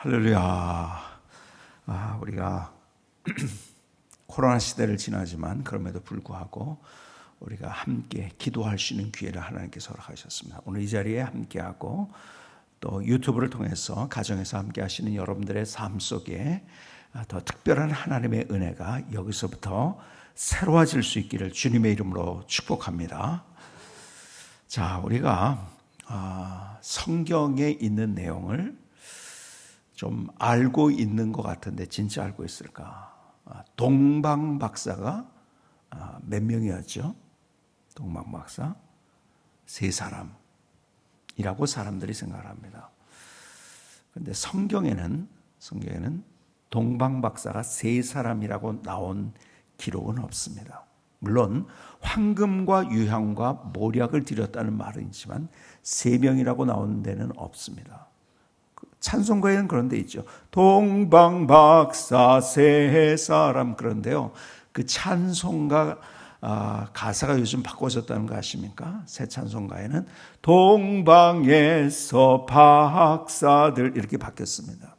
할렐루야. 우리가 코로나 시대를 지나지만 그럼에도 불구하고 우리가 함께 기도할 수 있는 기회를 하나님께서 허락하셨습니다. 오늘 이 자리에 함께하고 또 유튜브를 통해서 가정에서 함께 하시는 여러분들의 삶 속에 더 특별한 하나님의 은혜가 여기서부터 새로워질 수 있기를 주님의 이름으로 축복합니다. 자, 우리가 성경에 있는 내용을 좀 알고 있는 것 같은데 진짜 알고 있을까? 동방 박사가 몇 명이었죠? 동방 박사 3사람이라고 사람들이 생각을 합니다. 그런데 성경에는 동방 박사가 3사람이라고 나온 기록은 없습니다. 물론 황금과 유향과 모략을 드렸다는 말은 있지만 3명이라고 나온 데는 없습니다. 찬송가에는 그런 데 있죠. 동방박사 3사람. 그런데요, 그 찬송가 가사가 요즘 바꿔졌다는 거 아십니까? 새 찬송가에는 동방에서 박사들 이렇게 바뀌었습니다.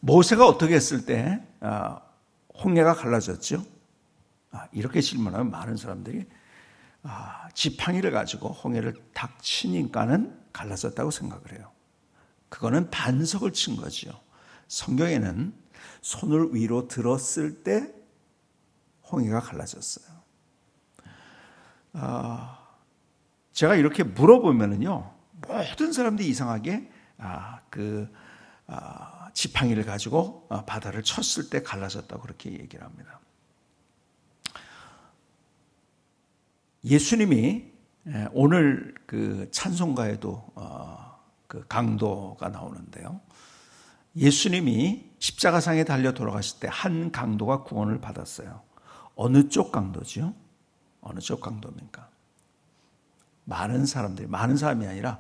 모세가 어떻게 했을 때 홍해가 갈라졌죠? 이렇게 질문하면 많은 사람들이 지팡이를 가지고 홍해를 탁 치니까는 갈라졌다고 생각을 해요. 그거는 반석을 친 거죠. 성경에는 손을 위로 들었을 때 홍해가 갈라졌어요. 제가 이렇게 물어보면은요, 모든 사람들이 이상하게 지팡이를 가지고 바다를 쳤을 때 갈라졌다고 그렇게 얘기를 합니다. 예수님이 오늘 그 찬송가에도 그 강도가 나오는데요. 예수님이 십자가상에 달려 돌아가실 때 한 강도가 구원을 받았어요. 어느 쪽 강도죠? 어느 쪽 강도입니까? 많은 사람이 아니라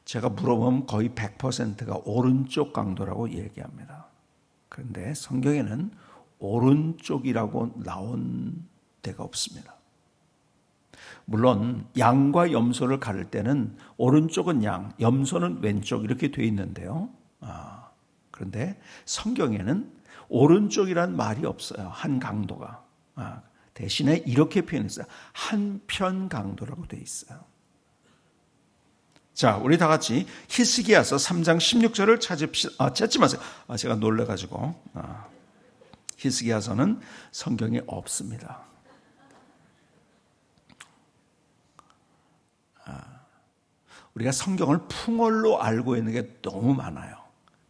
제가 물어보면 거의 100%가 오른쪽 강도라고 얘기합니다. 그런데 성경에는 오른쪽이라고 나온 데가 없습니다. 물론 양과 염소를 가를 때는 오른쪽은 양, 염소는 왼쪽 이렇게 되어 있는데요. 그런데 성경에는 오른쪽이란 말이 없어요. 한 강도가. 대신에 이렇게 표현했어요. 한편 강도라고 되어 있어요. 자, 우리 다 같이 히스기야서 3장 16절을 찾지 마세요. 제가 놀래가지고. 히스기야서는 성경에 없습니다. 우리가 성경을 풍월로 알고 있는 게 너무 많아요.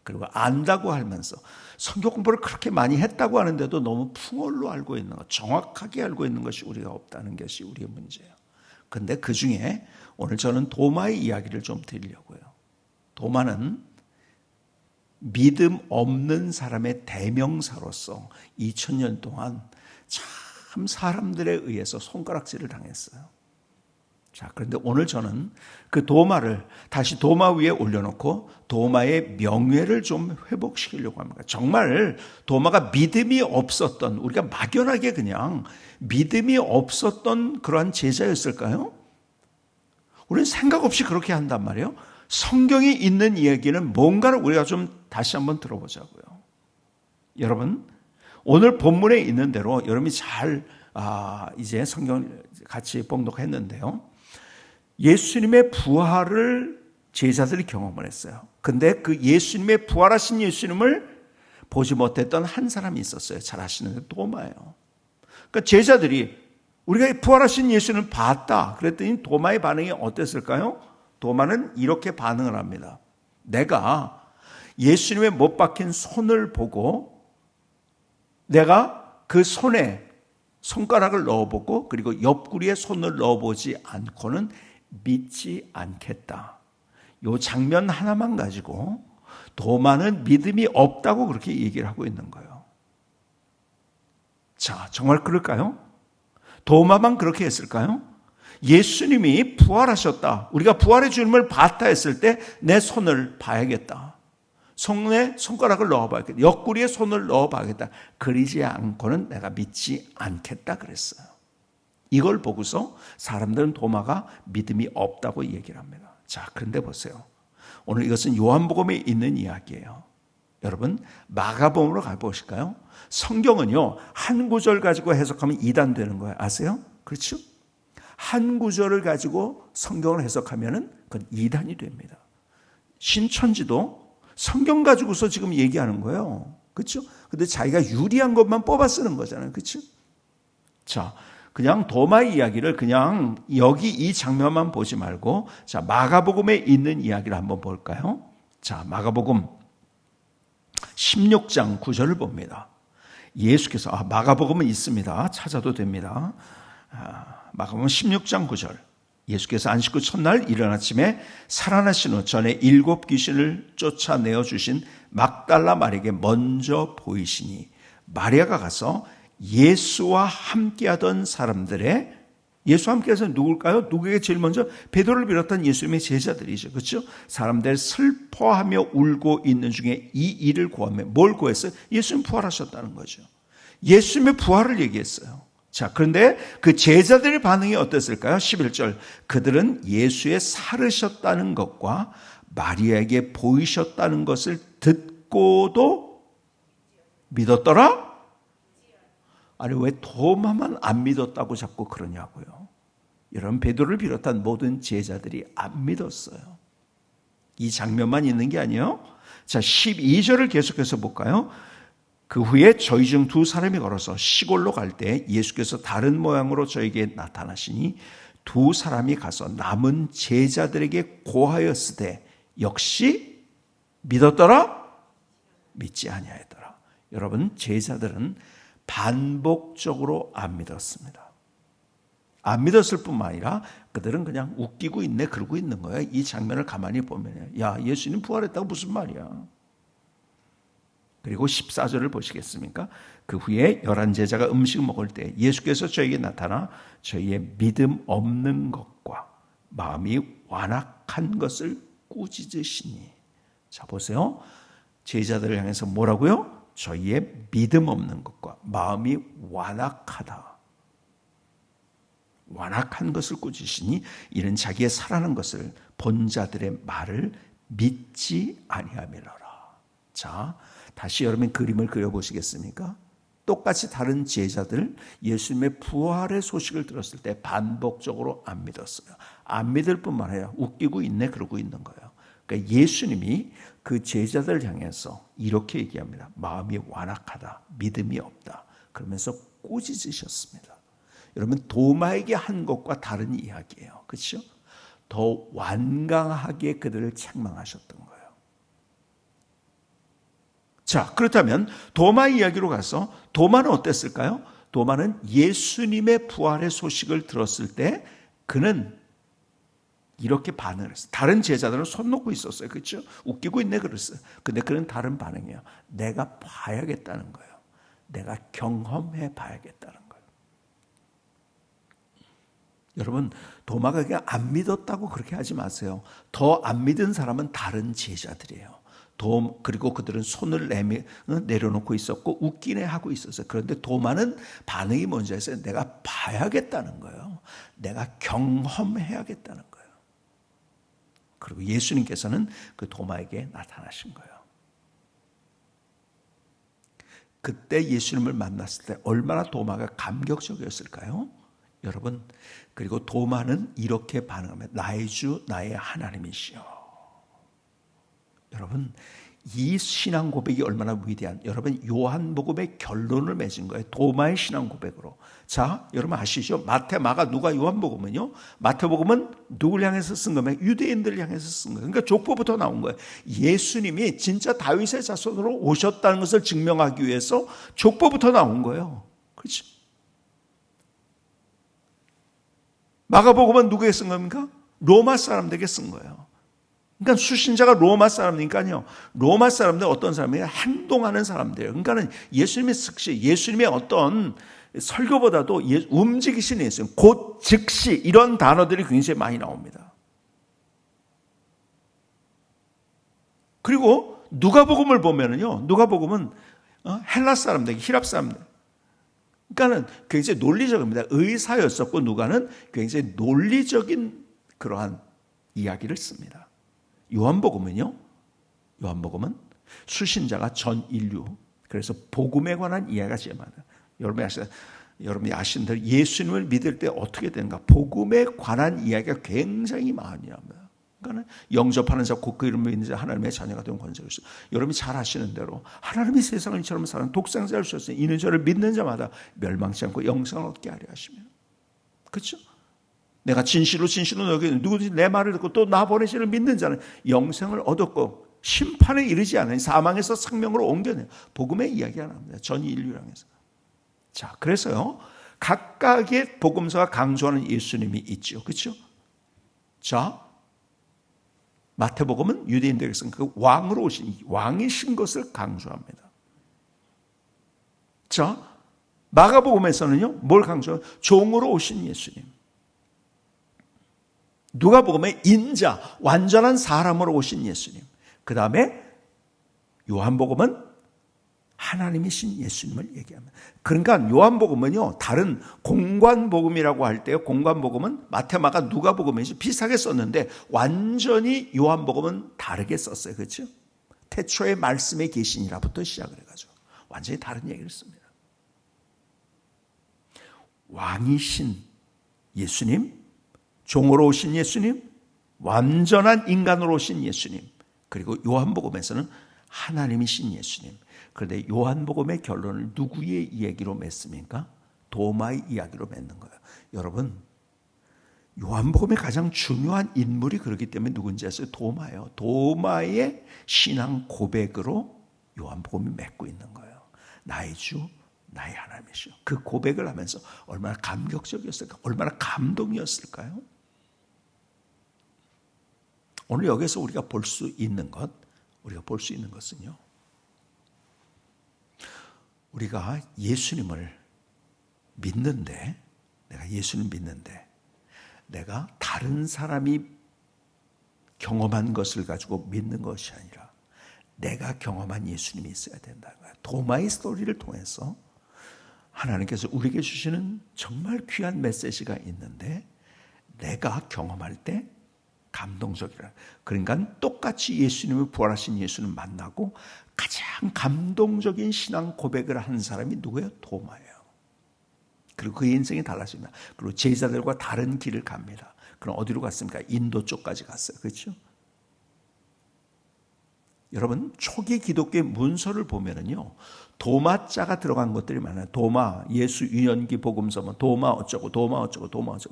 그리고 안다고 하면서 성경 공부를 그렇게 많이 했다고 하는데도 너무 풍월로 알고 있는 것, 정확하게 알고 있는 것이 우리가 없다는 것이 우리의 문제예요. 그런데 그 중에 오늘 저는 도마의 이야기를 좀 드리려고요. 도마는 믿음 없는 사람의 대명사로서 2000년 동안 참 사람들에 의해서 손가락질을 당했어요. 자, 그런데 오늘 저는 그 도마를 다시 도마 위에 올려놓고 도마의 명예를 좀 회복시키려고 합니다. 정말 도마가 믿음이 없었던, 우리가 막연하게 그냥 믿음이 없었던 그러한 제자였을까요? 우리는 생각 없이 그렇게 한단 말이에요. 성경이 있는 이야기는 뭔가를 우리가 좀 다시 한번 들어보자고요. 여러분, 오늘 본문에 있는 대로 여러분이 잘 이제 성경을 같이 봉독했는데요. 예수님의 부활을 제자들이 경험을 했어요. 근데 그 예수님의 부활하신 예수님을 보지 못했던 한 사람이 있었어요. 잘 아시는 도마예요. 그러니까 제자들이 우리가 부활하신 예수님을 봤다. 그랬더니 도마의 반응이 어땠을까요? 도마는 이렇게 반응을 합니다. 내가 예수님의 못 박힌 손을 보고 내가 그 손에 손가락을 넣어보고 그리고 옆구리에 손을 넣어보지 않고는 믿지 않겠다. 이 장면 하나만 가지고 도마는 믿음이 없다고 그렇게 얘기를 하고 있는 거예요. 자, 정말 그럴까요? 도마만 그렇게 했을까요? 예수님이 부활하셨다. 우리가 부활의 주님을 봤다 했을 때 내 손을 봐야겠다. 손에 손가락을 넣어봐야겠다. 옆구리에 손을 넣어봐야겠다. 그러지 않고는 내가 믿지 않겠다 그랬어요. 이걸 보고서 사람들은 도마가 믿음이 없다고 얘기를 합니다. 자, 그런데 보세요. 오늘 이것은 요한복음에 있는 이야기예요. 여러분, 마가복음으로 가보실까요? 성경은요, 한 구절 가지고 해석하면 이단 되는 거예요. 아세요? 그렇죠? 한 구절을 가지고 성경을 해석하면은 그건 이단이 됩니다. 신천지도 성경 가지고서 지금 얘기하는 거예요. 그렇죠? 근데 자기가 유리한 것만 뽑아 쓰는 거잖아요. 그렇죠? 자, 그냥 도마의 이야기를 그냥 여기 이 장면만 보지 말고, 자, 마가복음에 있는 이야기를 한번 볼까요? 자, 마가복음 16장 9절을 봅니다. 예수께서, 마가복음은 있습니다. 찾아도 됩니다. 마가복음 16장 9절. 예수께서 안식 후 첫날 이른 아침에 살아나신 후 전에 7 귀신을 쫓아내어 주신 막달라 마리아에게 먼저 보이시니 마리아가 가서 예수와 함께하던 사람들의, 예수와 함께해서 누굴까요? 누구에게 제일 먼저? 베드로를 비롯한 예수님의 제자들이죠. 그렇죠? 사람들 슬퍼하며 울고 있는 중에 이 일을 구하며 뭘 구했어요? 예수님 부활하셨다는 거죠. 예수님의 부활을 얘기했어요. 자, 그런데 그 제자들의 반응이 어땠을까요? 11절. 그들은 예수의 살으셨다는 것과 마리아에게 보이셨다는 것을 듣고도 믿었더라? 아니, 왜 도마만 안 믿었다고 자꾸 그러냐고요. 여러분, 베드로를 비롯한 모든 제자들이 안 믿었어요. 이 장면만 있는 게 아니에요. 자, 12절을 계속해서 볼까요? 그 후에 저희 중 2 사람이 걸어서 시골로 갈 때 예수께서 다른 모양으로 저에게 나타나시니 2 사람이 가서 남은 제자들에게 고하였으되 역시 믿었더라? 믿지 아니하였더라. 여러분, 제자들은 반복적으로 안 믿었습니다. 안 믿었을 뿐만 아니라 그들은 그냥 웃기고 있네, 그러고 있는 거예요. 이 장면을 가만히 보면, 야, 예수님 부활했다고 무슨 말이야. 그리고 14절을 보시겠습니까? 그 후에 11 제자가 음식을 먹을 때 예수께서 저에게 나타나 저희의 믿음 없는 것과 마음이 완악한 것을 꾸짖으시니. 자, 보세요. 제자들을 향해서 뭐라고요? 저희의 믿음 없는 것과 마음이 완악하다. 완악한 것을 꾸짖으시니 이는 자기의 살아난 것을 본 자들의 말을 믿지 아니하밀어라. 자, 다시 여러분 그림을 그려보시겠습니까? 똑같이 다른 제자들 예수님의 부활의 소식을 들었을 때 반복적으로 안 믿었어요. 안 믿을 뿐만 아니라 웃기고 있네, 그러고 있는 거예요. 그러니까 예수님이 그 제자들 향해서 이렇게 얘기합니다. 마음이 완악하다, 믿음이 없다. 그러면서 꾸짖으셨습니다. 여러분, 도마에게 한 것과 다른 이야기예요. 그렇죠? 더 완강하게 그들을 책망하셨던 거예요. 자, 그렇다면 도마 이야기로 가서 도마는 어땠을까요? 도마는 예수님의 부활의 소식을 들었을 때 그는 이렇게 반응을 했어요. 다른 제자들은 손 놓고 있었어요. 그렇죠? 웃기고 있네 그랬어요. 근데 그는 다른 반응이에요. 내가 봐야겠다는 거예요. 내가 경험해 봐야겠다는 거예요. 여러분, 도마가 그냥 안 믿었다고 그렇게 하지 마세요. 더 안 믿은 사람은 다른 제자들이에요. 그리고 그들은 손을 내려놓고 있었고 웃기네 하고 있었어요. 그런데 도마는 반응이 뭔지 아세요? 내가 봐야겠다는 거예요. 내가 경험해야겠다는 거예요. 그리고 예수님께서는 그 도마에게 나타나신 거예요. 그때 예수님을 만났을 때 얼마나 도마가 감격적이었을까요? 여러분, 그리고 도마는 이렇게 반응합니다. 나의 주, 나의 하나님이시여. 여러분, 이 신앙 고백이 얼마나 위대한, 여러분, 요한복음의 결론을 맺은 거예요. 도마의 신앙 고백으로. 자, 여러분 아시죠? 마태, 마가, 누가, 요한복음은요, 마태복음은 누굴 향해서 쓴 거면 유대인들을 향해서 쓴 거예요. 그러니까 족보부터 나온 거예요. 예수님이 진짜 다윗의 자손으로 오셨다는 것을 증명하기 위해서 족보부터 나온 거예요. 그렇죠? 마가복음은 누구에게 쓴 겁니까? 로마 사람들에게 쓴 거예요. 그러니까 수신자가 로마 사람이니까요. 로마 사람들은 어떤 사람이에요? 행동하는 사람들이에요. 그러니까는 예수님의 즉시, 예수님의 어떤 설교보다도 움직이시는 예수님, 곧 즉시 이런 단어들이 굉장히 많이 나옵니다. 그리고 누가복음을 보면은요, 누가복음은 헬라 사람들, 히랍 사람들. 그러니까는 굉장히 논리적입니다. 의사였었고 누가는 굉장히 논리적인 그러한 이야기를 씁니다. 요한복음은 수신자가 전 인류, 그래서 복음에 관한 이야기가 제일 많아요. 여러분이 아시는 대로 예수님을 믿을 때 어떻게 되는가? 복음에 관한 이야기가 굉장히 많이 합니다. 그러니까 영접하는 자, 곧 그 이름을 믿는 자 하나님의 자녀가 되는 권세가 있어요. 여러분이 잘 아시는 대로 하나님이 세상을 이처럼 사랑 독생자를 주셨으니 이는 저를 믿는 자마다 멸망치 않고 영생을 얻게 하려 하시며. 그렇죠? 내가 진실로 너에게 누구든지 내 말을 듣고 또 나 보내신 이를 믿는 자는 영생을 얻었고 심판에 이르지 않으니 사망에서 생명으로 옮겨내. 복음의 이야기가 나옵니다. 전 인류를 향해서. 자, 그래서요, 각각의 복음서가 강조하는 예수님이 있죠. 그렇죠? 자, 마태복음은 유대인들에게서 그 왕으로 오신, 왕이신 것을 강조합니다. 자, 마가복음에서는요, 뭘 강조해요? 종으로 오신 예수님. 누가복음의 인자, 완전한 사람으로 오신 예수님. 그 다음에 요한복음은 하나님이신 예수님을 얘기합니다. 그러니까 요한복음은요, 다른 공관복음이라고 할 때요, 공관복음은 마태, 마가, 누가복음이 비슷하게 썼는데 완전히 요한복음은 다르게 썼어요. 그렇죠? 태초에 말씀에 계시니라부터 시작을 해가지고 완전히 다른 얘기를 씁니다. 왕이신 예수님, 종으로 오신 예수님, 완전한 인간으로 오신 예수님, 그리고 요한복음에서는 하나님이신 예수님. 그런데 요한복음의 결론을 누구의 이야기로 맺습니까? 도마의 이야기로 맺는 거예요. 여러분, 요한복음의 가장 중요한 인물이 그렇기 때문에 누군지 아세요? 도마예요. 도마의 신앙 고백으로 요한복음이 맺고 있는 거예요. 나의 주, 나의 하나님이시오. 그 고백을 하면서 얼마나 감격적이었을까? 얼마나 감동이었을까요? 오늘 여기서 우리가 볼 수 있는 것은요, 우리가 예수님을 믿는데, 내가 예수님 믿는데, 내가 다른 사람이 경험한 것을 가지고 믿는 것이 아니라 내가 경험한 예수님이 있어야 된다는 거예요. 도마의 스토리를 통해서 하나님께서 우리에게 주시는 정말 귀한 메시지가 있는데, 내가 경험할 때 감동적이라. 그러니까 똑같이 예수님을 부활하신 예수님 만나고 가장 감동적인 신앙 고백을 한 사람이 누구예요? 도마예요. 그리고 그의 인생이 달라집니다. 그리고 제자들과 다른 길을 갑니다. 그럼 어디로 갔습니까? 인도 쪽까지 갔어요. 그렇죠? 여러분, 초기 기독교의 문서를 보면은요, 도마자가 들어간 것들이 많아요. 도마, 예수 유년기 복음서, 도마 어쩌고.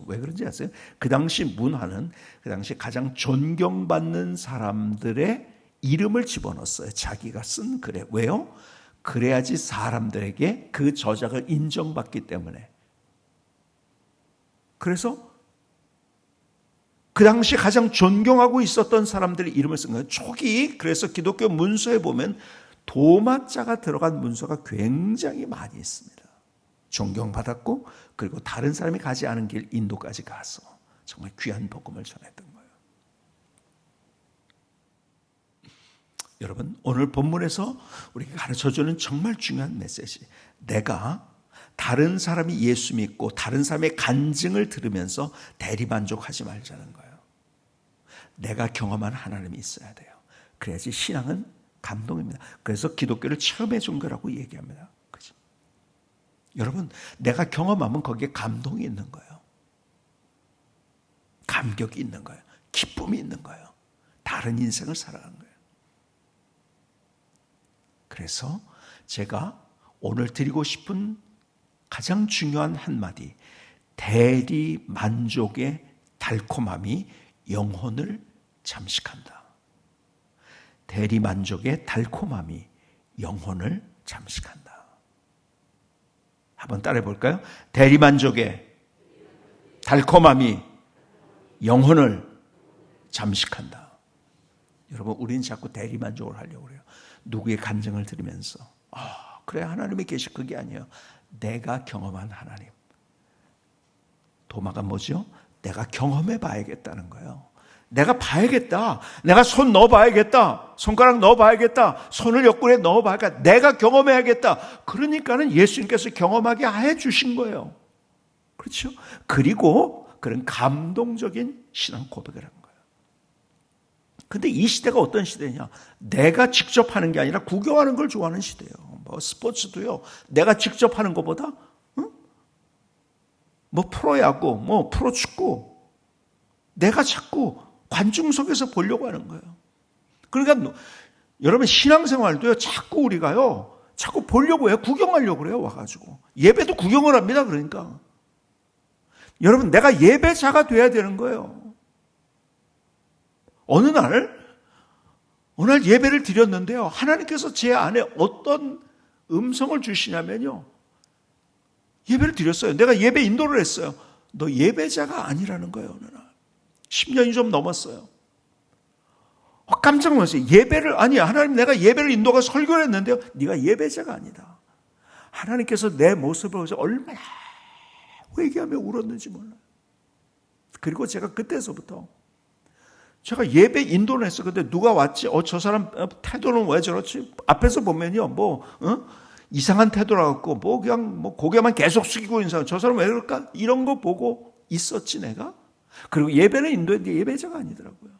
왜 그런지 아세요? 그 당시 문화는 그 당시 가장 존경받는 사람들의 이름을 집어넣었어요. 자기가 쓴 글에. 왜요? 그래야지 사람들에게 그 저작을 인정받기 때문에. 그래서 그 당시 가장 존경하고 있었던 사람들의 이름을 쓴 거예요. 초기, 그래서 기독교 문서에 보면 도마자가 들어간 문서가 굉장히 많이 있습니다. 존경받았고, 그리고 다른 사람이 가지 않은 길 인도까지 가서 정말 귀한 복음을 전했던 거예요. 여러분, 오늘 본문에서 우리가 가르쳐주는 정말 중요한 메시지. 내가 다른 사람이 예수 믿고 다른 사람의 간증을 들으면서 대리만족하지 말자는 거예요. 내가 경험한 하나님이 있어야 돼요. 그래야지 신앙은 감동입니다. 그래서 기독교를 체험의 종교라고 얘기합니다. 그죠? 여러분, 내가 경험하면 거기에 감동이 있는 거예요. 감격이 있는 거예요. 기쁨이 있는 거예요. 다른 인생을 살아가는 거예요. 그래서 제가 오늘 드리고 싶은 가장 중요한 한마디, 대리만족의 달콤함이 영혼을 잠식한다. 대리만족의 달콤함이 영혼을 잠식한다. 한번 따라해 볼까요? 대리만족의 달콤함이 영혼을 잠식한다. 여러분, 우리는 자꾸 대리만족을 하려고 그래요. 누구의 간증을 들으면서 그래, 하나님이 계시. 그게 아니에요. 내가 경험한 하나님. 도마가 뭐죠? 내가 경험해 봐야겠다는 거예요. 내가 봐야겠다. 내가 손 넣어봐야겠다. 손가락 넣어봐야겠다. 손을 옆구리에 넣어봐야겠다. 내가 경험해야겠다. 그러니까는 예수님께서 경험하게 해주신 거예요. 그렇죠? 그리고 그런 감동적인 신앙 고백을 한 거예요. 근데 이 시대가 어떤 시대냐? 내가 직접 하는 게 아니라 구경하는 걸 좋아하는 시대예요. 뭐 스포츠도요. 내가 직접 하는 것보다 뭐 프로야구, 뭐 프로축구 내가 자꾸 관중석에서 보려고 하는 거예요. 그러니까 여러분 신앙생활도요. 자꾸 우리가요. 자꾸 보려고 해요. 구경하려고 그래요. 와가지고. 예배도 구경을 합니다. 그러니까. 여러분 내가 예배자가 돼야 되는 거예요. 어느 날 예배를 드렸는데요. 하나님께서 제 안에 어떤 음성을 주시냐면요. 예배를 드렸어요. 내가 예배 인도를 했어요. 너 예배자가 아니라는 거예요. 어느 날. 10년이 좀 넘었어요. 깜짝 놀랐어요. 하나님 내가 예배를 인도가 설교를 했는데요. 네가 예배자가 아니다. 하나님께서 내 모습을 보셔서 얼마나 회개하며 울었는지 몰라요. 그리고 제가 그때서부터 제가 예배 인도를 했어요. 근데 누가 왔지? 저 사람 태도는 왜 저렇지? 앞에서 보면요. 이상한 태도라고 그냥 고개만 계속 숙이고 있는 사람. 저 사람 왜 그럴까? 이런 거 보고 있었지 내가. 그리고 예배는 인도했는데 예배자가 아니더라고요.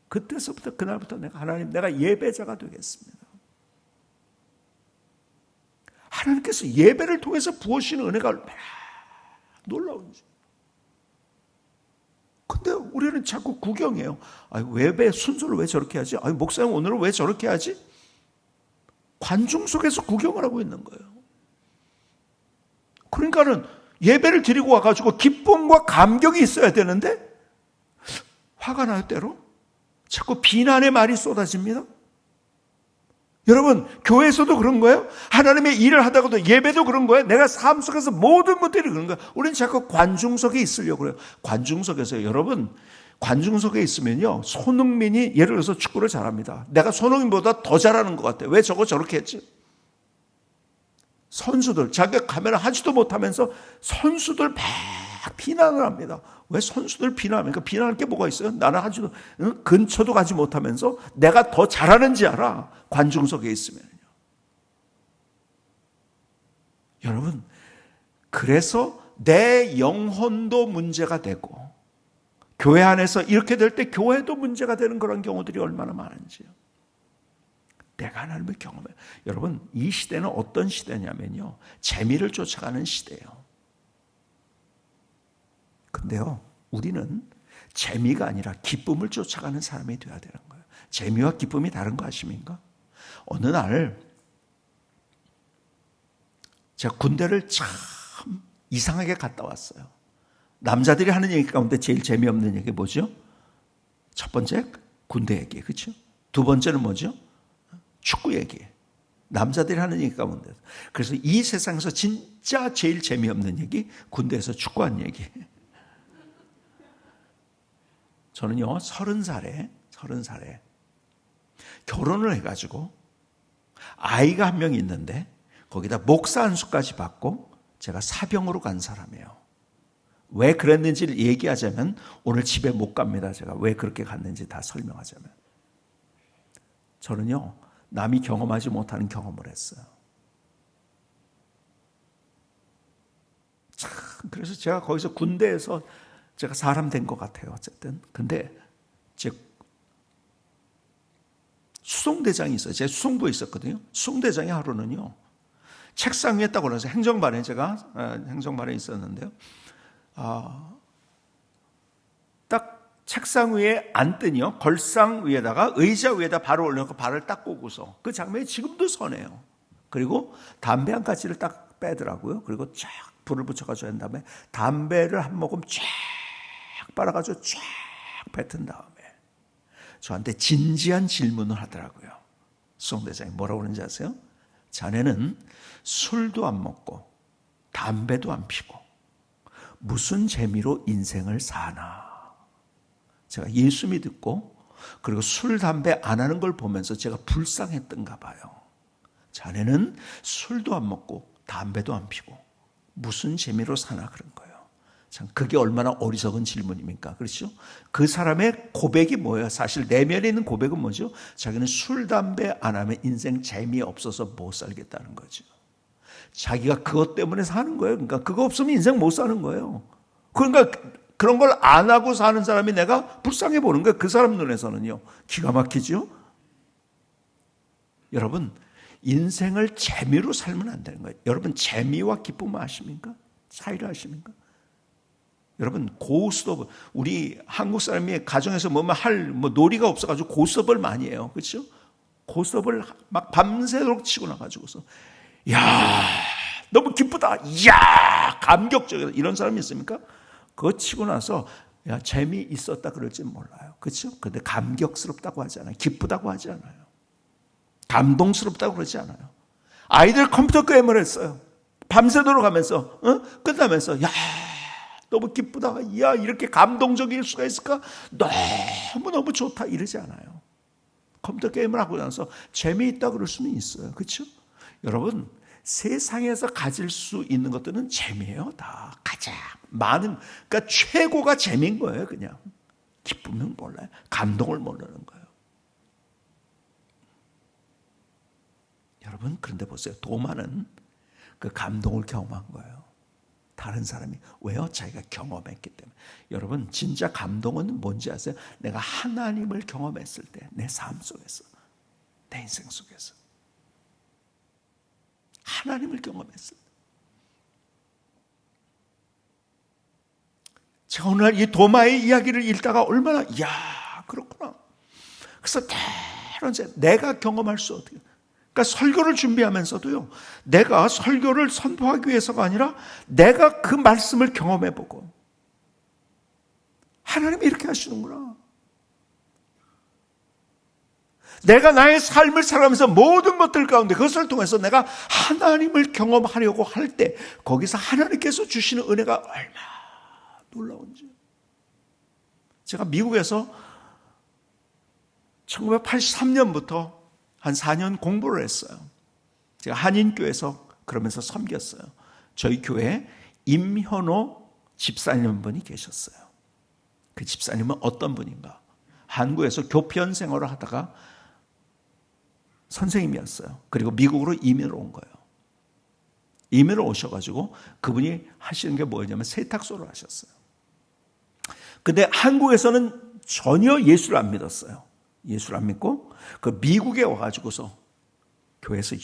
그때서부터 그날부터 하나님 내가 예배자가 되겠습니다. 하나님께서 예배를 통해서 부어주시는 은혜가 얼마나 놀라운지. 근데 우리는 자꾸 구경해요. 예배 순서를 왜 저렇게 하지? 목사님 오늘은 왜 저렇게 하지? 관중 속에서 구경을 하고 있는 거예요. 그러니까는 예배를 드리고 와가지고 기쁨과 감격이 있어야 되는데 화가 나요 때로. 자꾸 비난의 말이 쏟아집니다. 여러분 교회에서도 그런 거예요. 하나님의 일을 하다가도 예배도 그런 거예요. 내가 삶 속에서 모든 것들이 그런 거예요. 우리는 자꾸 관중석에 있으려고 그래요. 관중석에서 여러분 관중석에 있으면요 손흥민이 예를 들어서 축구를 잘합니다. 내가 손흥민보다 더 잘하는 것 같아요. 왜 저렇게 했지? 선수들 자기가 가면 하지도 못하면서 선수들 막 비난을 합니다. 왜 선수들 비난합니까? 비난할 게 뭐가 있어요? 나는 근처도 가지 못하면서 내가 더 잘하는지 알아. 관중석에 있으면요. 여러분, 그래서 내 영혼도 문제가 되고 교회 안에서 이렇게 될 때 교회도 문제가 되는 그런 경우들이 얼마나 많은지요. 내가 하나님을 경험해요. 여러분, 이 시대는 어떤 시대냐면요. 재미를 쫓아가는 시대예요. 근데요, 우리는 재미가 아니라 기쁨을 쫓아가는 사람이 되어야 되는 거예요. 재미와 기쁨이 다른 거 아십니까? 어느 날 제가 군대를 참 이상하게 갔다 왔어요. 남자들이 하는 얘기 가운데 제일 재미없는 얘기 뭐죠? 첫 번째 군대 얘기, 그렇죠? 두 번째는 뭐죠? 축구 얘기. 남자들이 하는 얘기 가운데. 그래서 이 세상에서 진짜 제일 재미없는 얘기, 군대에서 축구한 얘기. 저는요, 30살에 결혼을 해가지고 아이가 한 명 있는데 거기다 목사 안수까지 받고 제가 사병으로 간 사람이에요. 왜 그랬는지를 얘기하자면 오늘 집에 못 갑니다. 제가 왜 그렇게 갔는지 다 설명하자면. 저는요, 남이 경험하지 못하는 경험을 했어요. 참, 그래서 제가 거기서 군대에서 제가 사람 된 것 같아요. 어쨌든. 근데 제 수송대장이 있어요. 제 수송부에 있었거든요. 수송대장이 하루는요. 책상 위에 딱 올라서 행정반에 제가 행정반에 있었는데요. 딱 책상 위에 앉더니요. 걸상 위에다가 의자 위에다 발을 올려놓고 발을 딱 꼬고서 그 장면이 지금도 선해요. 그리고 담배 한 가지를 딱 빼더라고요. 그리고 쫙 불을 붙여가지고 한 다음에 담배를 한 모금 쫙 빨아가지고 쫙 뱉은 다음에 저한테 진지한 질문을 하더라고요. 수송대장이 뭐라고 그러는지 아세요? 자네는 술도 안 먹고 담배도 안 피고 무슨 재미로 인생을 사나? 제가 예수 믿고 그리고 술, 담배 안 하는 걸 보면서 제가 불쌍했던가 봐요. 자네는 술도 안 먹고 담배도 안 피고 무슨 재미로 사나 그런 거예요. 참 그게 얼마나 어리석은 질문입니까? 그렇죠? 그 사람의 고백이 뭐예요? 사실 내면에 있는 고백은 뭐죠? 자기는 술, 담배 안 하면 인생 재미없어서 못 살겠다는 거죠. 자기가 그것 때문에 사는 거예요. 그러니까 그거 없으면 인생 못 사는 거예요. 그러니까 그런 걸 안 하고 사는 사람이 내가 불쌍해 보는 거예요. 그 사람 눈에서는요. 기가 막히죠? 여러분, 인생을 재미로 살면 안 되는 거예요. 여러분, 재미와 기쁨을 아십니까? 차이를 아십니까? 여러분, 고스톱, 우리 한국 사람이 가정에서 뭐 놀이가 없어가지고 고스톱을 많이 해요. 그렇죠? 고스톱을 막 밤새도록 치고 나가지고서, 야, 너무 기쁘다. 야, 감격적이다. 이런 사람이 있습니까? 그거 치고 나서, 야, 재미있었다 그럴지는 몰라요. 그렇죠? 근데 감격스럽다고 하지 않아요. 기쁘다고 하지 않아요. 감동스럽다고 그러지 않아요. 아이들 컴퓨터 게임을 했어요. 밤새도록 하면서, 끝나면서, 야, 너무 기쁘다. 야, 이렇게 감동적일 수가 있을까? 너무너무 좋다. 이러지 않아요. 컴퓨터 게임을 하고 나서 재미있다 그럴 수는 있어요. 그렇죠? 여러분, 세상에서 가질 수 있는 것들은 재미예요. 다 가장 많은, 그러니까 최고가 재미인 거예요. 그냥 기쁨은 몰라요. 감동을 모르는 거예요. 여러분, 그런데 보세요. 도마는 그 감동을 경험한 거예요. 다른 사람이. 왜요? 자기가 경험했기 때문에. 여러분, 진짜 감동은 뭔지 아세요? 내가 하나님을 경험했을 때, 내 삶 속에서, 내 인생 속에서 하나님을 경험했을 때. 제가 오늘 이 도마의 이야기를 읽다가 얼마나, 이야, 그렇구나. 그래서 때론 내가 경험할 수 어떻게, 그러니까 설교를 준비하면서도요, 내가 설교를 선포하기 위해서가 아니라 내가 그 말씀을 경험해보고, 하나님이 이렇게 하시는구나. 내가 나의 삶을 살아가면서 모든 것들 가운데 그것을 통해서 내가 하나님을 경험하려고 할 때 거기서 하나님께서 주시는 은혜가 얼마나 놀라운지. 제가 미국에서 1983년부터 한 4년 공부를 했어요. 제가 한인교회에서 그러면서 섬겼어요. 저희 교회에 임현호 집사님 한 분이 계셨어요. 그 집사님은 어떤 분인가? 한국에서 교편 생활을 하다가 선생님이었어요. 그리고 미국으로 이민을 온 거예요. 이민을 오셔가지고 그분이 하시는 게 뭐였냐면 세탁소를 하셨어요. 근데 한국에서는 전혀 예수를 안 믿었어요. 예수를 안 믿고 그 미국에 와가지고서 교회에서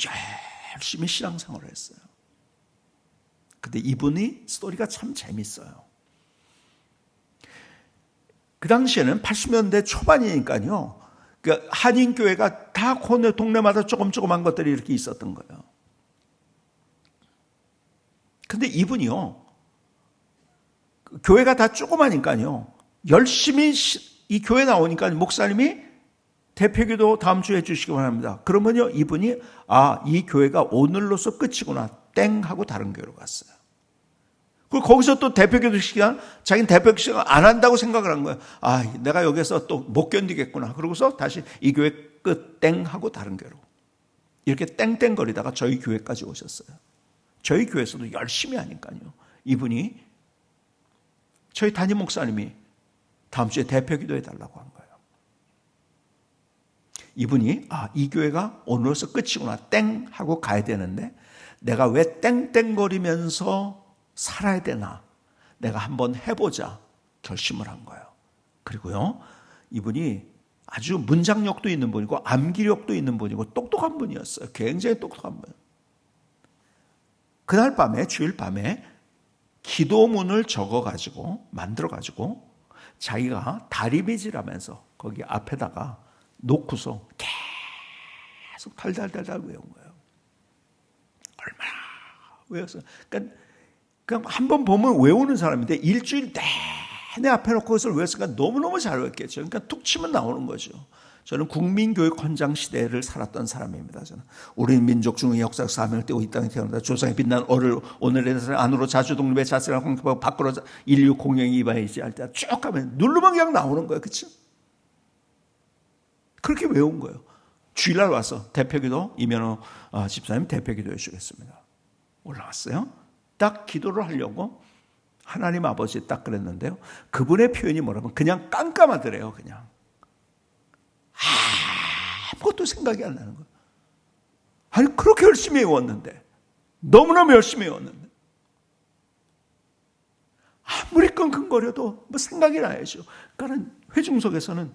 열심히 신앙생활을 했어요. 근데 이분이 스토리가 참 재밌어요. 그 당시에는 80년대 초반이니까요. 그러니까 한인교회가 다 동네마다 조그만 것들이 이렇게 있었던 거예요. 근데 이분이요. 교회가 다 조그마니까요. 열심히 이 교회 나오니까 목사님이 대표기도 다음 주에 해주시기 바랍니다. 그러면요, 이분이, 이 교회가 오늘로서 끝이구나. 땡 하고 다른 교회로 갔어요. 그리고 거기서 또 대표기도 시간, 자기는 대표기도 시간 안 한다고 생각을 한 거예요. 내가 여기서 또 못 견디겠구나. 그러고서 다시 이 교회 끝 땡 하고 다른 교회로. 이렇게 땡땡거리다가 저희 교회까지 오셨어요. 저희 교회에서도 열심히 하니까요. 이분이, 저희 담임 목사님이 다음 주에 대표기도 해달라고 한 거예요. 이분이 이 교회가 오늘로서 끝이구나 땡 하고 가야 되는데 내가 왜 땡땡거리면서 살아야 되나, 내가 한번 해보자 결심을 한 거예요. 그리고요, 이분이 아주 문장력도 있는 분이고 암기력도 있는 분이고 똑똑한 분이었어요. 굉장히 똑똑한 분. 그날 밤에, 주일 밤에 기도문을 적어가지고 만들어가지고 자기가 다리미질하면서 거기 앞에다가 놓고서 계속 달달달달 외운 거예요. 얼마나 외웠어요. 그러니까 그냥 한 번 보면 외우는 사람인데 일주일 내내 앞에 놓고 그것을 외웠으니까 너무너무 잘 외웠겠죠. 그러니까 툭 치면 나오는 거죠. 저는 국민교육 헌장 시대를 살았던 사람입니다. 저는 우리 민족 중의 역사적 사명을 띠고 이 땅에 태어난다. 조상의 빛난 오늘의 안으로 자주 독립의 자세를 공급하고 밖으로 인류 공영이 이바이지 할 때 쭉 가면 누르면 그냥 나오는 거예요. 그렇죠? 그렇게 외운 거예요. 주일날 와서 대표기도 이면호 집사님 대표기도 해주겠습니다. 올라왔어요. 딱 기도를 하려고 하나님 아버지 딱 그랬는데요. 그분의 표현이 뭐라면 그냥 깜깜하더래요. 그냥 아무것도 생각이 안 나는 거예요. 아니 그렇게 열심히 외웠는데, 너무너무 열심히 외웠는데 아무리 끙끙거려도 뭐 생각이 나야죠. 그러니까 회중석에서는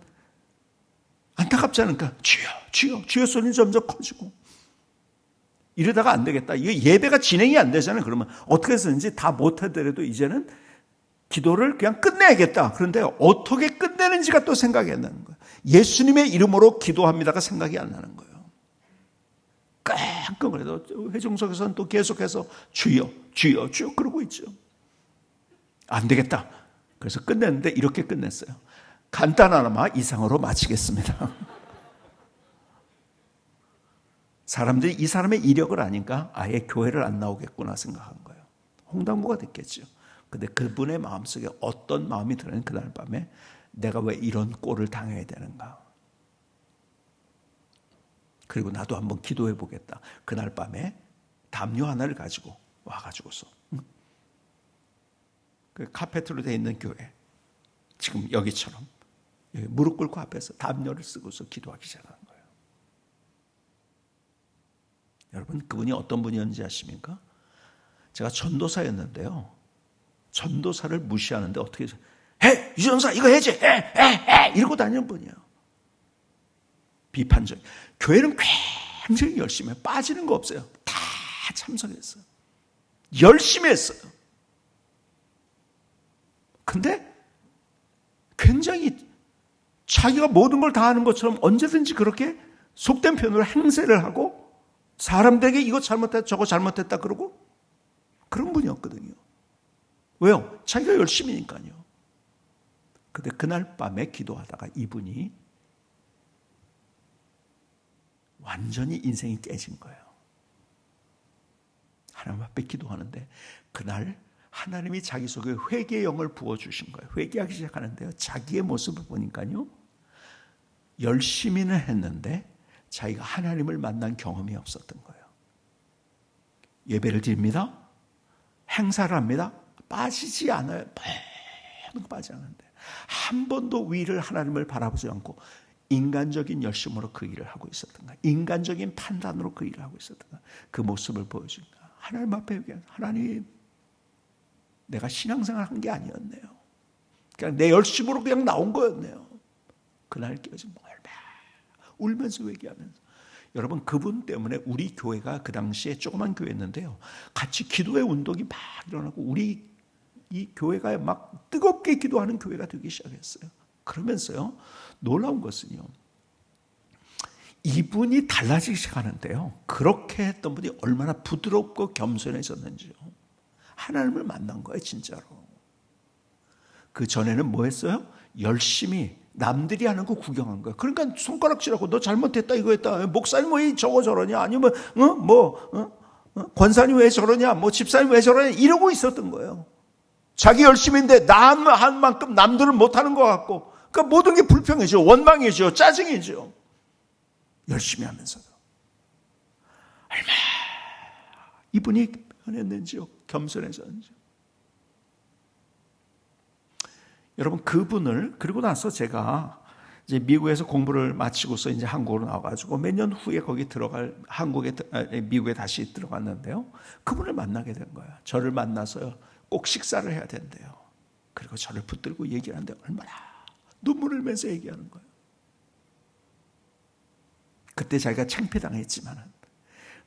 안타깝지 않을까? 주여, 주여, 주여 소리는 점점 커지고. 이러다가 안 되겠다. 이거 예배가 진행이 안 되잖아요. 그러면 어떻게 해서든지 다 못하더라도 이제는 기도를 그냥 끝내야겠다. 그런데 어떻게 끝내는지가 또 생각이 안 나는 거예요. 예수님의 이름으로 기도합니다가 생각이 안 나는 거예요. 끙끙거려도 회중석에서는 또 계속해서 주여, 주여, 주여 그러고 있죠. 안 되겠다. 그래서 끝냈는데 이렇게 끝냈어요. 간단하나마 이상으로 마치겠습니다. 사람들이 이 사람의 이력을 아니까 아예 교회를 안 나오겠구나 생각한 거예요. 홍당무가 됐겠죠. 근데 그분의 마음속에 어떤 마음이 들었는 그날 밤에 내가 왜 이런 꼴을 당해야 되는가. 그리고 나도 한번 기도해 보겠다. 그날 밤에 담요 하나를 가지고 와가지고서 그 카페트로 되어 있는 교회, 지금 여기처럼 여기 무릎 꿇고 앞에서 담요를 쓰고서 기도하기 시작한 거예요. 여러분, 그분이 어떤 분이었는지 아십니까? 제가 전도사였는데요. 전도사를 무시하는데 어떻게 해서 해! 유전사 이거 해야지! 해! 이러고 다니는 분이에요. 비판적. 교회는 굉장히 열심히 해요. 빠지는 거 없어요. 다 참석했어요. 열심히 했어요. 근데 굉장히 자기가 모든 걸 다 하는 것처럼 언제든지 그렇게 속된 표현으로 행세를 하고 사람들에게 이거 잘못했다 저거 잘못했다 그러고 그런 분이었거든요. 왜요? 자기가 열심히니까요. 근데 그날 밤에 기도하다가 이분이 완전히 인생이 깨진 거예요. 하나님 앞에 기도하는데 그날 하나님이 자기 속에 회개의 영을 부어주신 거예요. 회개하기 시작하는데요. 자기의 모습을 보니까요. 열심히는 했는데 자기가 하나님을 만난 경험이 없었던 거예요. 예배를 드립니다. 행사를 합니다. 빠지지 않아요. 모든 거 빠지지 않는데 한 번도 위를 하나님을 바라보지 않고 인간적인 열심으로 그 일을 하고 있었던가, 인간적인 판단으로 그 일을 하고 있었던가, 그 모습을 보여준다. 하나님 앞에 얘기하는 하나님, 내가 신앙생활 한 게 아니었네요. 그냥 내 열심으로 그냥 나온 거였네요. 그날 깨어진 얼마 울면서 얘기하면서. 여러분, 그분 때문에 우리 교회가 그 당시에 조그만 교회였는데요. 같이 기도의 운동이 막 일어나고 우리 이 교회가 막 뜨겁게 기도하는 교회가 되기 시작했어요. 그러면서요. 놀라운 것은요. 이분이 달라지기 시작하는데요. 그렇게 했던 분이 얼마나 부드럽고 겸손해졌는지요. 하나님을 만난 거예요, 진짜로. 그 전에는 뭐 했어요? 열심히 남들이 하는 거 구경한 거예요. 그러니까 손가락질하고 너 잘못했다 이거 했다. 목사님 왜 저거 저러냐? 아니면 권사님 왜 저러냐? 뭐 집사님 왜 저러냐? 이러고 있었던 거예요. 자기 열심인데 남 한 만큼 남들은 못하는 것 같고, 그러니까 모든 게 불평이죠. 원망이죠. 짜증이죠. 열심히 하면서도 얼마나 이분이 변했는지요. 겸손해졌는지요. 여러분, 그분을 그리고 나서 제가 이제 미국에서 공부를 마치고서 이제 한국으로 나와가지고 몇 년 후에 거기 미국에 다시 들어갔는데요. 그분을 만나게 된 거예요. 저를 만나서요. 꼭 식사를 해야 된대요. 그리고 저를 붙들고 얘기를 하는데 얼마나 눈물을 흘면서 얘기하는 거예요. 그때 자기가 창피당했지만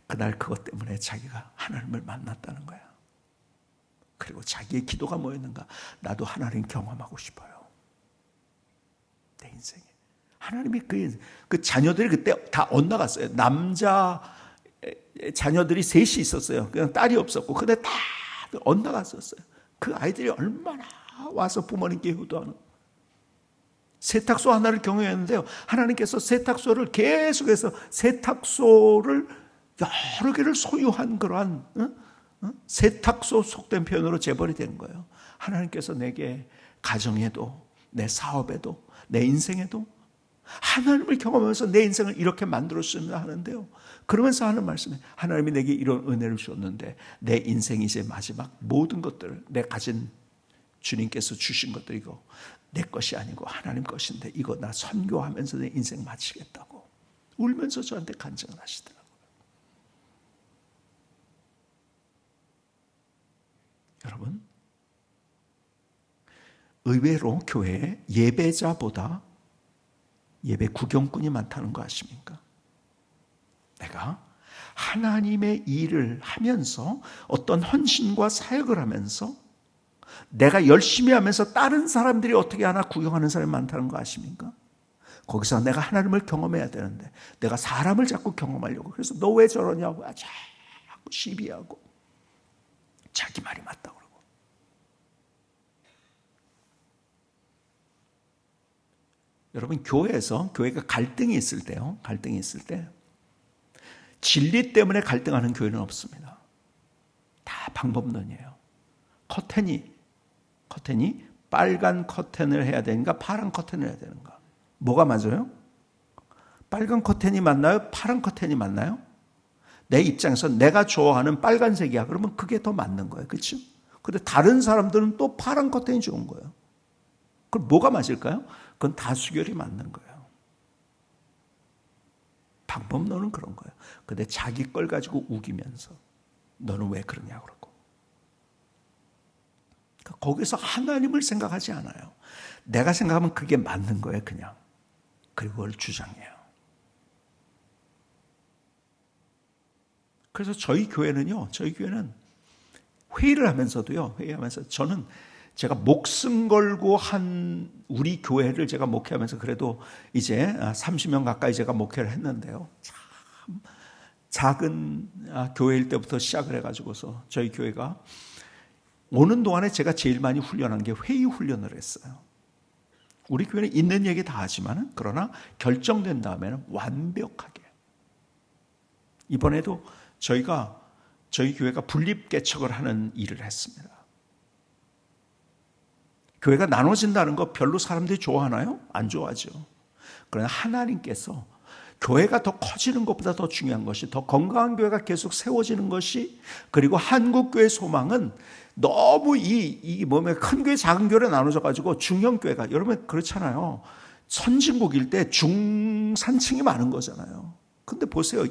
그날 그것 때문에 자기가 하나님을 만났다는 거야. 그리고 자기의 기도가 뭐였는가? 나도 하나님 경험하고 싶어요. 내 인생에. 하나님이 그 자녀들이 그때 다 엇나갔어요. 남자 자녀들이 셋이 있었어요. 그냥 딸이 없었고. 근데 다 엇나갔었어요. 그 아이들이 얼마나 와서 부모님께 효도하는. 세탁소 하나를 경영했는데요. 하나님께서 세탁소를 계속해서 세탁소를 여러 개를 소유한 그러한 세탁소 속된 표현으로 재벌이 된 거예요. 하나님께서 내게 가정에도 내 사업에도 내 인생에도 하나님을 경험하면서 내 인생을 이렇게 만들었으면 하는데요. 그러면서 하는 말씀에 하나님이 내게 이런 은혜를 주었는데 내 인생 이제 마지막 모든 것들 내 가진 주님께서 주신 것들 이거 내 것이 아니고 하나님 것인데 이거 나 선교하면서 내 인생 마치겠다고 울면서 저한테 간증을 하시더라고요. 여러분, 의외로 교회에 예배자보다 예배 구경꾼이 많다는 거 아십니까? 내가 하나님의 일을 하면서 어떤 헌신과 사역을 하면서 내가 열심히 하면서 다른 사람들이 어떻게 하나 구경하는 사람이 많다는 거 아십니까? 거기서 내가 하나님을 경험해야 되는데 내가 사람을 자꾸 경험하려고 그래서 너 왜 저러냐고 자꾸 시비하고 자기 말이 맞다고 그러고. 여러분 교회가 갈등이 있을 때요. 갈등이 있을 때 진리 때문에 갈등하는 교회는 없습니다. 다 방법론이에요. 커튼이 빨간 커튼을 해야 되는가 파란 커튼을 해야 되는가. 뭐가 맞아요? 빨간 커튼이 맞나요? 파란 커튼이 맞나요? 내 입장에서 내가 좋아하는 빨간색이야. 그러면 그게 더 맞는 거예요. 그렇죠? 근데 다른 사람들은 또 파란 커튼이 좋은 거예요. 그럼 뭐가 맞을까요? 그건 다수결이 맞는 거예요. 방법론은 그런 거예요. 근데 자기 걸 가지고 우기면서 너는 왜 그러냐고 그러고. 그러니까 거기서 하나님을 생각하지 않아요. 내가 생각하면 그게 맞는 거예요. 그냥. 그리고 그걸 주장해요. 그래서 저희 교회는 회의를 하면서도요. 회의하면서 저는 제가 목숨 걸고 한 우리 교회를 제가 목회하면서 그래도 이제 30년 가까이 제가 목회를 했는데요. 참 작은 교회일 때부터 시작을 해가지고서 저희 교회가 오는 동안에 제가 제일 많이 훈련한 게 회의 훈련을 했어요. 우리 교회는 있는 얘기 다 하지만 그러나 결정된 다음에는 완벽하게. 이번에도 저희 교회가 분립개척을 하는 일을 했습니다. 교회가 나눠진다는 거 별로 사람들이 좋아하나요? 안 좋아하죠. 그러나 하나님께서 교회가 더 커지는 것보다 더 중요한 것이 더 건강한 교회가 계속 세워지는 것이 그리고 한국교회 소망은 너무 큰 교회 작은 교회로 나눠져 가지고 중형 교회가 여러분 그렇잖아요. 선진국일 때 중산층이 많은 거잖아요. 근데 보세요.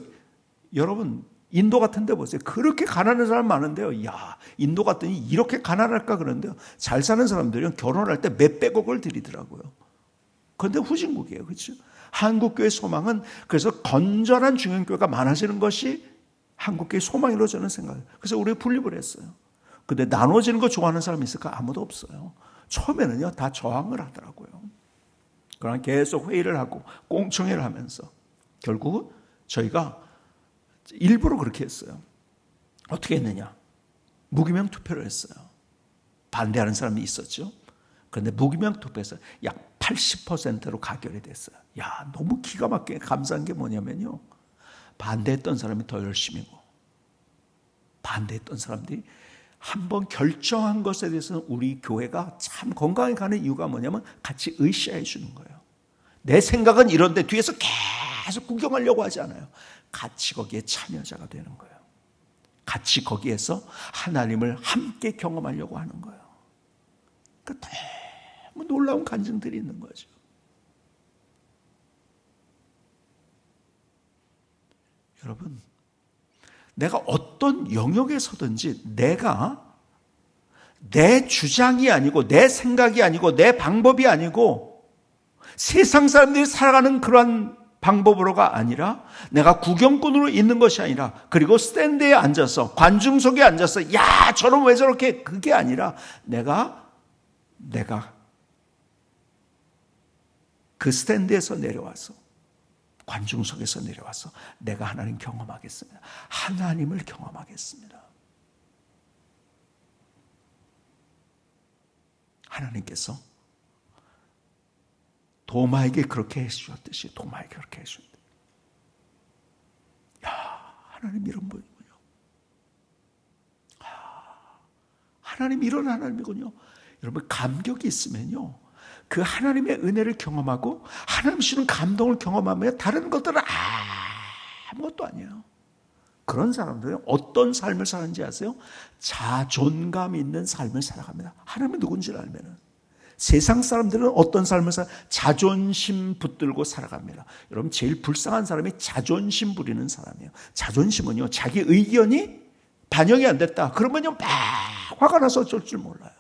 여러분 인도 같은 데 보세요. 그렇게 가난한 사람 많은데요. 야, 인도 갔더니 이렇게 가난할까 그런데요. 잘 사는 사람들은 결혼할 때 몇백억을 들이더라고요. 그런데 후진국이에요. 그렇죠? 한국교회 소망은 그래서 건전한 중형교회가 많아지는 것이 한국교회 소망이라고 저는 생각해요. 그래서 우리 분립을 했어요. 근데 나눠지는 거 좋아하는 사람이 있을까? 아무도 없어요. 처음에는요, 다 저항을 하더라고요. 그러나 계속 회의를 하고 공청회를 하면서 결국은 저희가 일부러 그렇게 했어요. 어떻게 했느냐? 무기명 투표를 했어요. 반대하는 사람이 있었죠. 그런데 무기명 투표에서 약 80%로 가결이 됐어요. 야, 너무 기가 막히게 감사한 게 뭐냐면요. 반대했던 사람이 더 열심히고 반대했던 사람들이 한번 결정한 것에 대해서는 우리 교회가 참 건강하게 가는 이유가 뭐냐면 같이 으쌰해 주는 거예요. 내 생각은 이런데 뒤에서 계속 구경하려고 하지 않아요. 같이 거기에 참여자가 되는 거예요. 같이 거기에서 하나님을 함께 경험하려고 하는 거예요. 그러니까 너무 놀라운 간증들이 있는 거죠. 여러분, 내가 어떤 영역에서든지 내가 내 주장이 아니고 내 생각이 아니고 내 방법이 아니고 세상 사람들이 살아가는 그런 방법으로가 아니라 내가 구경꾼으로 있는 것이 아니라 그리고 스탠드에 앉아서 관중석에 앉아서 야 저놈 왜 저렇게 그게 아니라 내가 그 스탠드에서 내려와서 관중석에서 내려와서 내가 하나님 경험하겠습니다. 하나님을 경험하겠습니다. 하나님께서 도마에게 그렇게 해주셨듯이 도마에게 그렇게 해주셨다. 야, 하나님 이런 분이군요. 하나님 이런 하나님이군요. 여러분 감격이 있으면요. 그 하나님의 은혜를 경험하고 하나님 주는 감동을 경험하면 다른 것들은 아무것도 아니에요. 그런 사람들은 어떤 삶을 사는지 아세요? 자존감 있는 삶을 살아갑니다. 하나님이 누군지를 알면은. 세상 사람들은 어떤 삶을 자존심 붙들고 살아갑니다. 여러분 제일 불쌍한 사람이 자존심 부리는 사람이에요. 자존심은요 자기 의견이 반영이 안 됐다. 그러면요 막 화가 나서 어쩔 줄 몰라요.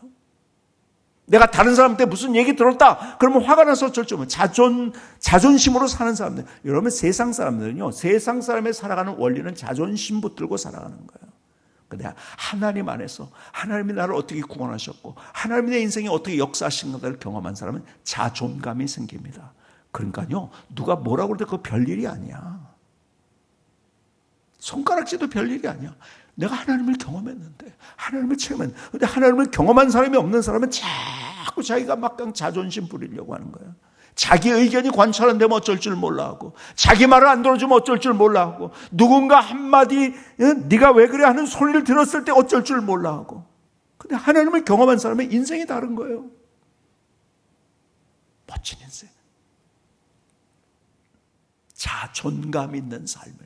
내가 다른 사람한테 무슨 얘기 들었다. 그러면 화가 나서 어쩔 줄 몰라. 자존심으로 사는 사람들. 여러분 세상 사람들은요. 세상 사람의 살아가는 원리는 자존심 붙들고 살아가는 거예요. 근데 하나님 안에서 하나님이 나를 어떻게 구원하셨고 하나님이 내 인생에 어떻게 역사하신 것을 경험한 사람은 자존감이 생깁니다. 그러니까요. 누가 뭐라고 해도 그거 별일이 아니야. 손가락질도 별일이 아니야. 내가 하나님을 경험했는데 하나님을 체험했는데 근데 하나님을 경험한 사람이 없는 사람은 자꾸 자기가 막강 자존심 부리려고 하는 거예요. 자기 의견이 관철 안 되면 어쩔 줄 몰라 하고 자기 말을 안 들어주면 어쩔 줄 몰라 하고 누군가 한마디 네가 왜 그래 하는 소리를 들었을 때 어쩔 줄 몰라 하고 근데 하나님을 경험한 사람의 인생이 다른 거예요. 멋진 인생. 자존감 있는 삶을.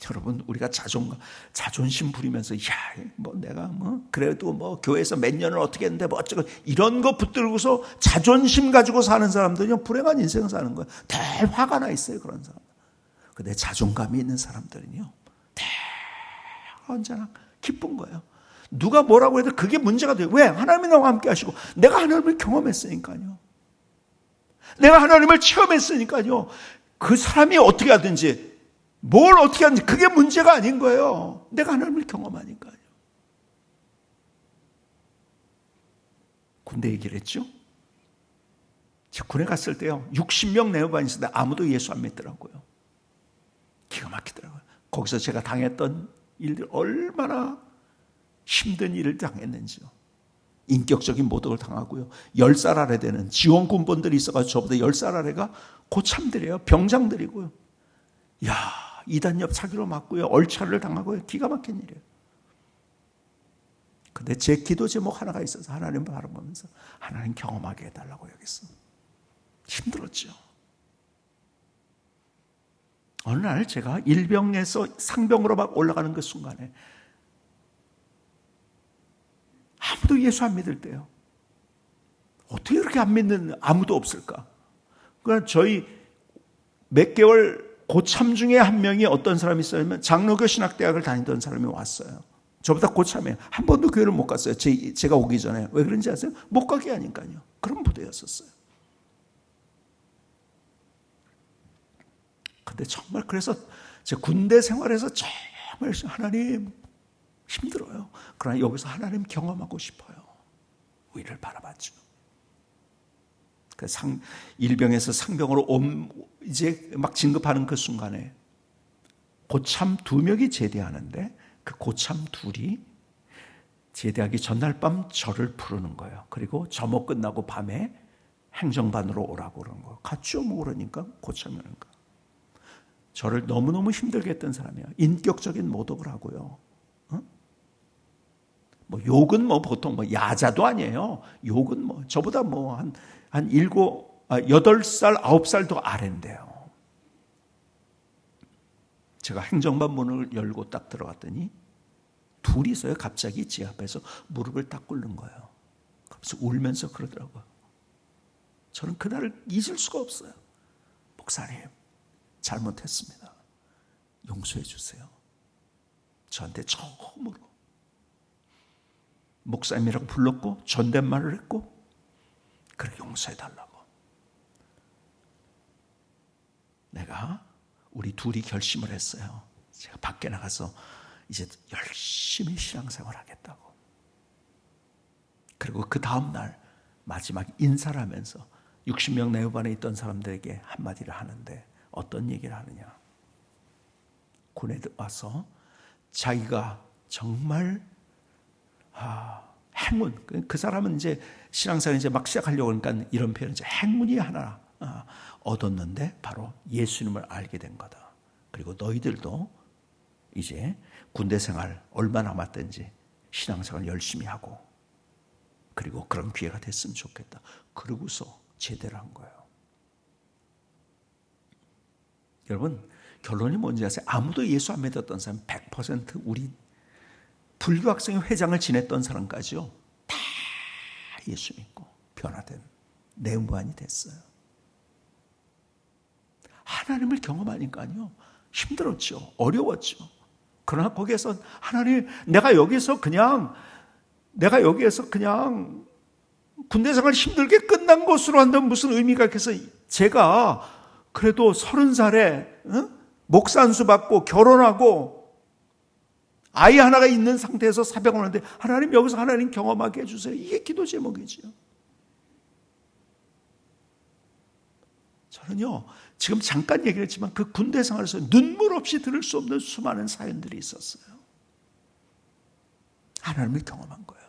여러분 우리가 자존심 부리면서 내가 그래도 교회에서 몇 년을 어떻게 했는데 어쩌고 이런 거 붙들고서 자존심 가지고 사는 사람들은요 불행한 인생을 사는 거예요. 대 화가 나 있어요 그런 사람. 근데 자존감이 있는 사람들은요 언제나 기쁜 거예요. 누가 뭐라고 해도 그게 문제가 돼요. 왜? 하나님이 나와 함께 하시고 내가 하나님을 경험했으니까요. 내가 하나님을 체험했으니까요. 그 사람이 어떻게 하든지 뭘 어떻게 하는지 그게 문제가 아닌 거예요. 내가 하나님을 경험하니까요. 군대 얘기를 했죠. 제가 군에 갔을 때요. 60명 내외반이 있었는데 아무도 예수 안 믿더라고요. 기가 막히더라고요. 거기서 제가 당했던 일들 얼마나 힘든 일을 당했는지요. 인격적인 모독을 당하고요. 10살 아래 되는 지원군번들이 있어가지고 저보다 10살 아래가 고참들이에요. 병장들이고요. 이단협 사기로 맞고요. 얼차를 당하고요. 기가 막힌 일이에요. 근데 제 기도 제목 하나가 있어서 하나님 바라보면서 하나님 경험하게 해달라고 여겼어. 힘들었죠. 어느 날 제가 일병에서 상병으로 막 올라가는 그 순간에 아무도 예수 안 믿을 때요. 어떻게 이렇게 안 믿는 아무도 없을까? 그러니까 저희 몇 개월 고참 중에 한 명이 어떤 사람이 있었냐면 장로교 신학대학을 다니던 사람이 왔어요. 저보다 고참이에요. 한 번도 교회를 못 갔어요. 제가 오기 전에. 왜 그런지 아세요? 못 가게 하니까요. 그런 부대였었어요. 근데 정말 그래서 제 군대 생활에서 정말 하나님 힘들어요. 그러나 여기서 하나님 경험하고 싶어요. 위를 바라봤죠. 일병에서 상병으로 이제 막 진급하는 그 순간에 고참 2명이 제대하는데 그 고참 2이 제대하기 전날 밤 저를 부르는 거예요. 그리고 점호 끝나고 밤에 행정반으로 오라고 그러는 거예요. 같이요 뭐 그러니까 고참이니까. 저를 너무너무 힘들게 했던 사람이에요. 인격적인 모독을 하고요. 욕은 보통 야자도 아니에요. 욕은 저보다 한 8살, 9살 더 아래인데요. 제가 행정반 문을 열고 딱 들어갔더니 둘이서요 갑자기 제 앞에서 무릎을 딱 꿇는 거예요. 그래서 울면서 그러더라고요. 저는 그날을 잊을 수가 없어요. 목사님, 잘못했습니다. 용서해 주세요. 저한테 처음으로 목사님이라고 불렀고 존댓말을 했고 그렇게 용서해 달라고. 우리 둘이 결심을 했어요. 제가 밖에 나가서 이제 열심히 신앙생활 하겠다고. 그리고 그 다음 날 마지막 인사를 하면서 60명 내후반에 있던 사람들에게 한마디를 하는데 어떤 얘기를 하느냐. 군에 와서 자기가 정말 행운. 그 사람은 이제 신앙생활 이제 막 시작하려고 하니까 이런 표현, 이제 행운이 하나 얻었는데 바로 예수님을 알게 된 거다. 그리고 너희들도 이제 군대 생활 얼마 남았든지 신앙생활 열심히 하고 그리고 그런 기회가 됐으면 좋겠다. 그러고서 제대를 한 거예요. 여러분, 결론이 뭔지 아세요? 아무도 예수 안 믿었던 사람 100% 우리 불교 학생회 회장을 지냈던 사람까지요. 다 예수 믿고 변화된 내음반이 됐어요. 하나님을 경험하니까요. 힘들었죠. 어려웠죠. 그러나 거기에서 하나님, 내가 여기에서 그냥 군대 생활 힘들게 끝난 것으로 한다면 무슨 의미가 있겠어? 제가 그래도 30살에 목사 안수 받고 결혼하고 아이 하나가 있는 상태에서 사병을 하는데 하나님 여기서 하나님 경험하게 해주세요. 이게 기도 제목이지요. 저는요 지금 잠깐 얘기를 했지만 그 군대 생활에서 눈물 없이 들을 수 없는 수많은 사연들이 있었어요. 하나님을 경험한 거예요.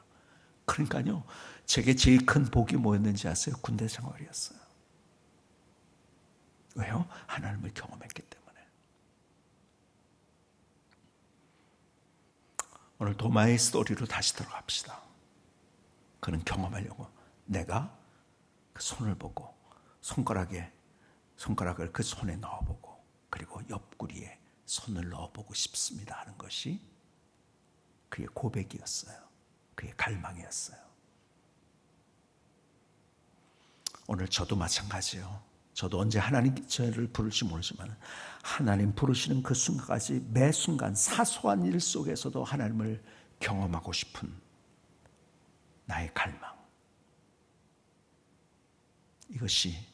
그러니까요 제게 제일 큰 복이 뭐였는지 아세요? 군대 생활이었어요. 왜요? 하나님을 경험했기 때문에. 오늘 도마의 스토리로 다시 들어갑시다. 그는 경험하려고 내가 그 손을 보고 손가락을 그 손에 넣어보고 그리고 옆구리에 손을 넣어보고 싶습니다 하는 것이 그의 고백이었어요. 그의 갈망이었어요. 오늘 저도 마찬가지예요. 저도 언제 하나님 저를 부를지 모르지만 하나님 부르시는 그 순간까지 매 순간 사소한 일 속에서도 하나님을 경험하고 싶은 나의 갈망. 이것이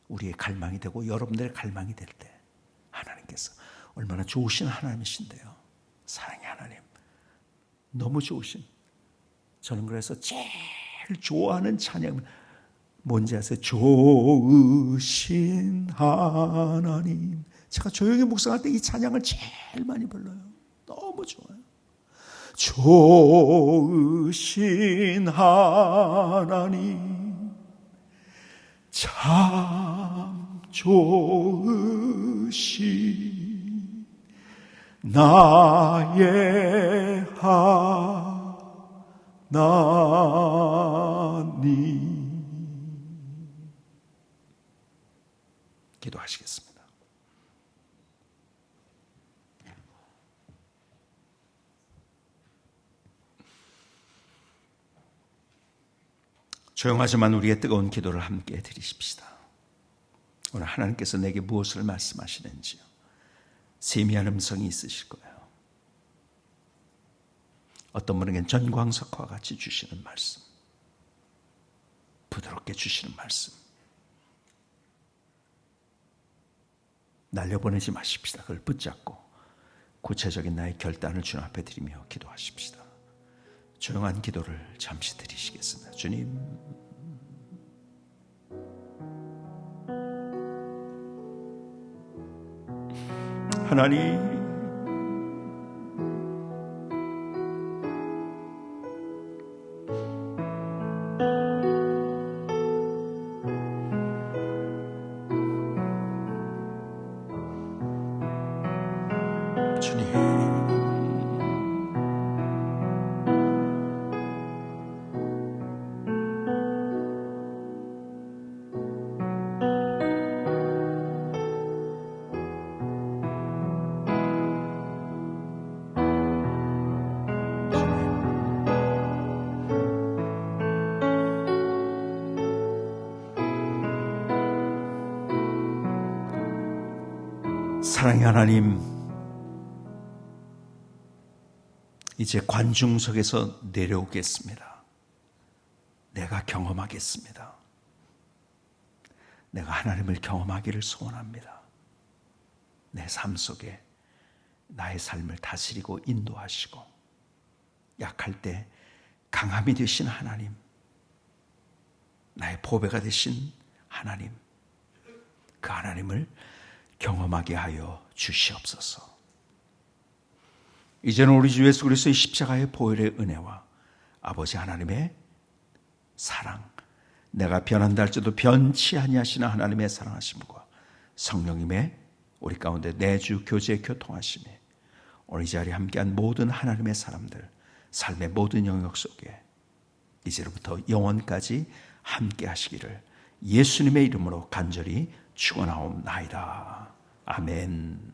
우리의 갈망이 되고 여러분들의 갈망이 될 때 하나님께서 얼마나 좋으신 하나님이신데요. 사랑의 하나님. 너무 좋으신. 저는 그래서 제일 좋아하는 찬양은 뭔지 아세요? 좋으신 하나님. 제가 조용히 묵상할 때 이 찬양을 제일 많이 불러요. 너무 좋아요. 좋으신 하나님 참 좋으신 나의 하나님. 기도하시겠습니다. 조용하지만 우리의 뜨거운 기도를 함께 드리십시다. 오늘 하나님께서 내게 무엇을 말씀하시는지요. 세미한 음성이 있으실 거예요. 어떤 분에겐 전광석과 같이 주시는 말씀, 부드럽게 주시는 말씀. 날려보내지 마십시다. 그걸 붙잡고 구체적인 나의 결단을 주님 앞에 드리며 기도하십시다. 조용한 기도를 잠시 드리시겠습니다. 주님, 하나님, 사랑의 하나님, 이제 관중석에서 내려오겠습니다. 내가 경험하겠습니다. 내가 하나님을 경험하기를 소원합니다. 내 삶 속에 나의 삶을 다스리고 인도하시고 약할 때 강함이 되신 하나님, 나의 보배가 되신 하나님, 그 하나님을 경험하게 하여 주시옵소서. 이제는 우리 주 예수 그리스도의 십자가의 보혈의 은혜와 아버지 하나님의 사랑, 내가 변한다 할지라도 변치 아니하시는 하나님의 사랑하심과 성령님의 우리 가운데 내주 교제 교통하심이 오늘 이 자리에 함께한 모든 하나님의 사람들 삶의 모든 영역 속에 이제로부터 영원까지 함께 하시기를 예수님의 이름으로 간절히 축원하옵나이다. 아멘.